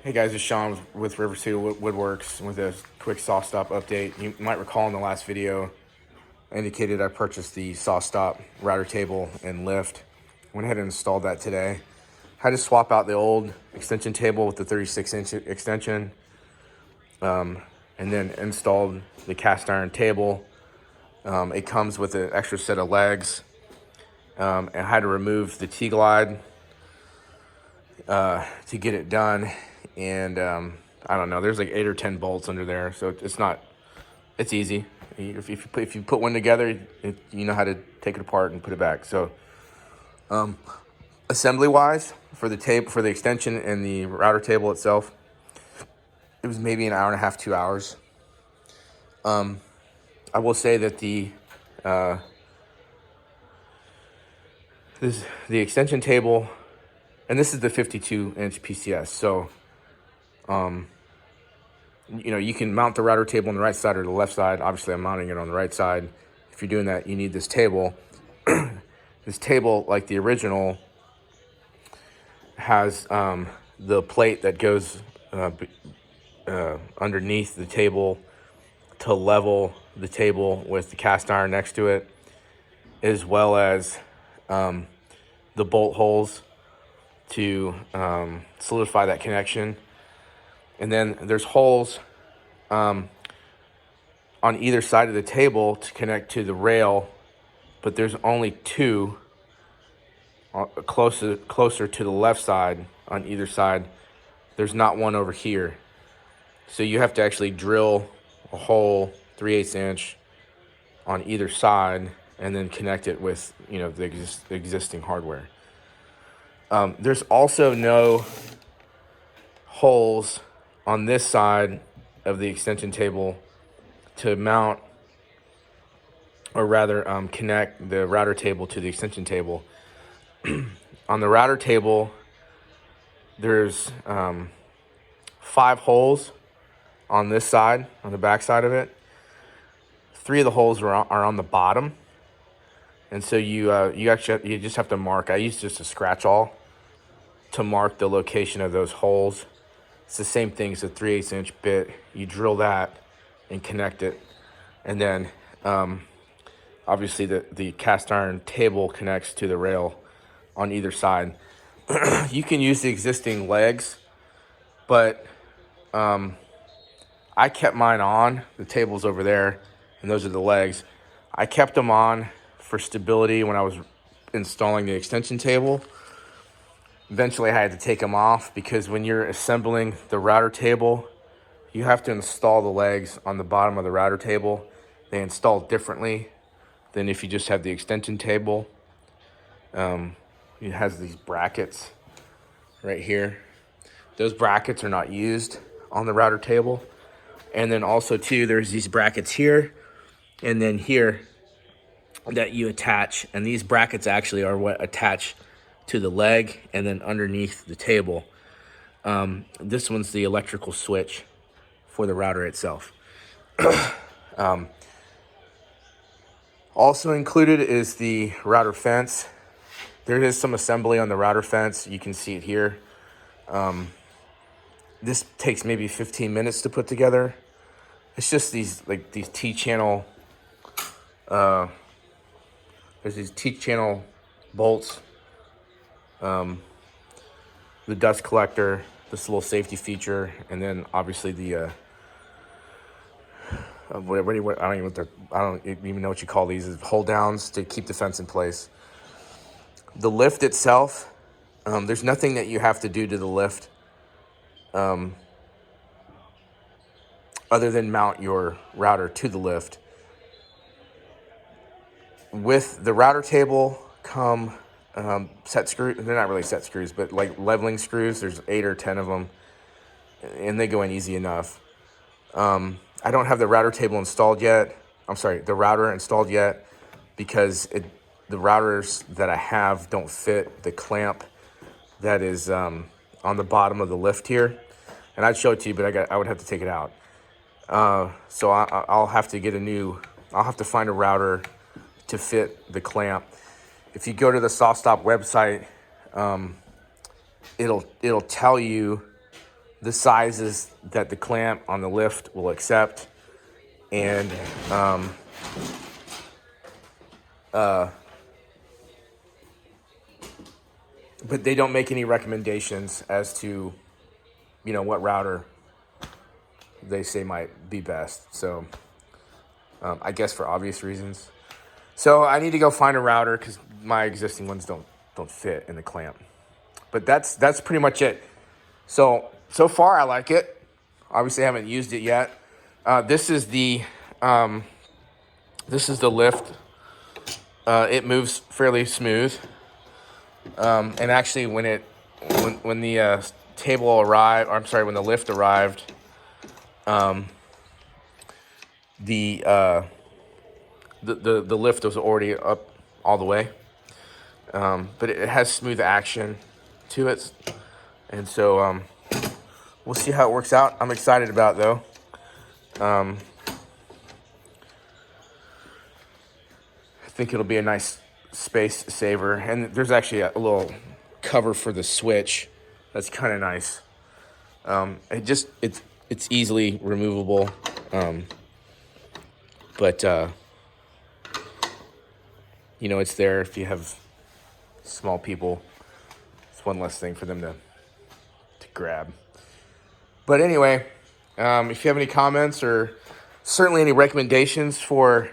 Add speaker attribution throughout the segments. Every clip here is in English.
Speaker 1: Hey guys, it's Sean with River City Woodworks with a quick Sawstop update. You might recall in the last video, I indicated I purchased the Sawstop router table and lift. Went ahead and installed that today. Had to swap out the old extension table with the 36-inch extension, and then installed the cast iron table. It comes with an extra set of legs, and I had to remove the T-glide to get it done. And I don't know, there's like 8 or 10 bolts under there, so it's easy. If you put one together, you know how to take it apart and put it back. So assembly wise, for the tape, for the extension and the router table itself, it was maybe an hour and a half, 2 hours. I will say that the extension table, and this is the 52-inch PCS, so you can mount the router table on the right side or the left side. Obviously, I'm mounting it on the right side. If you're doing that, you need this table. This table, like the original, has the plate that goes underneath the table to level the table with the cast iron next to it, as well as the bolt holes to solidify that connection. And then there's holes on either side of the table to connect to the rail, but there's only 2 closer to the left side on either side. There's not one over here. So you have to actually drill a hole 3/8 inch on either side and then connect it with the existing hardware. There's also no holes on this side of the extension table to mount, or rather connect the router table to the extension table. On the router table, there's 5 holes on this side, on the back side of it. 3 of the holes are on the bottom, and so you just have to mark. I use just a scratch awl to mark the location of those holes. It's the same thing as a 3/8 inch bit. You drill that and connect it, and then obviously the cast iron table connects to the rail on either side. You can use the existing legs, but I kept mine on. The table's over there, and those are the legs. I kept them on for stability when I was installing the extension table. Eventually, I had to take them off because when you're assembling the router table, you have to install the legs on the bottom of the router table. They install differently than if you just have the extension table. It has these brackets right here. Those brackets are not used on the router table. And then also, too, there's these brackets here and then here that you attach. And these brackets actually are what attach to the leg and then underneath the table. This one's the electrical switch for the router itself. Also included is the router fence. There is some assembly on the router fence. You can see it here. This takes maybe 15 minutes to put together. It's just these T-channel. There's these T-channel bolts. The dust collector, this little safety feature, and then obviously the I don't even know what you call these, hold downs to keep the fence in place. The lift itself, there's nothing that you have to do to the lift other than mount your router to the lift. With the router table come set screws. They're not really set screws, but like leveling screws. There's 8 or 10 of them, and they go in easy enough. I don't have the router table installed yet. The router installed yet because the routers that I have don't fit the clamp that is on the bottom of the lift here. And I'd show it to you, but I would have to take it out. So I'll have to I'll have to find a router to fit the clamp. If you go to the Sawstop website, it'll tell you the sizes that the clamp on the lift will accept, and but they don't make any recommendations as to, you know, what router they say might be best. So I guess for obvious reasons. So I need to go find a router because my existing ones don't fit in the clamp. But that's pretty much it. So far I like it. Obviously I haven't used it yet. This is the lift. It moves fairly smooth. And actually when the table arrived, or I'm sorry, when the lift arrived, the lift was already up all the way. But it has smooth action to it. And so we'll see how it works out. I'm excited about it, though. I think it'll be a nice space saver. And there's actually a little cover for the switch. That's kind of nice. It's easily removable. But you know, it's there if you have small people. It's one less thing for them to grab. But anyway, if you have any comments or certainly any recommendations for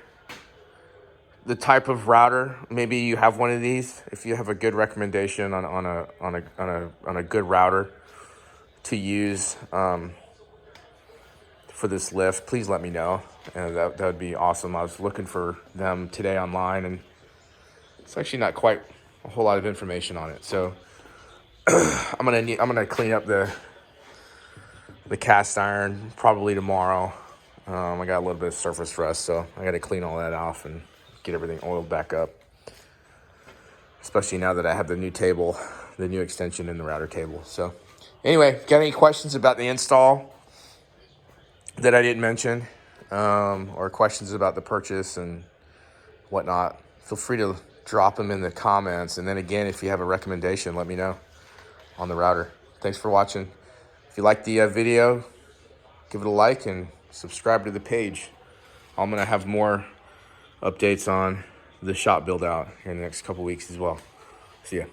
Speaker 1: the type of router, maybe you have one of these. If you have a good recommendation on a good router to use for this lift, please let me know. And that would be awesome. I was looking for them today online, and it's actually not quite a whole lot of information on it. So I'm gonna clean up the cast iron probably tomorrow. I got a little bit of surface rust, so I got to clean all that off and get everything oiled back up. Especially now that I have the new table, the new extension in the router table. So anyway, got any questions about the install that I didn't mention, or questions about the purchase and whatnot, feel free to drop them in the comments. And then again, if you have a recommendation, let me know on the router. Thanks for watching. If you like the video, give it a like and subscribe to the page. I'm going to have more updates on the shop build out here in the next couple weeks as well. See ya.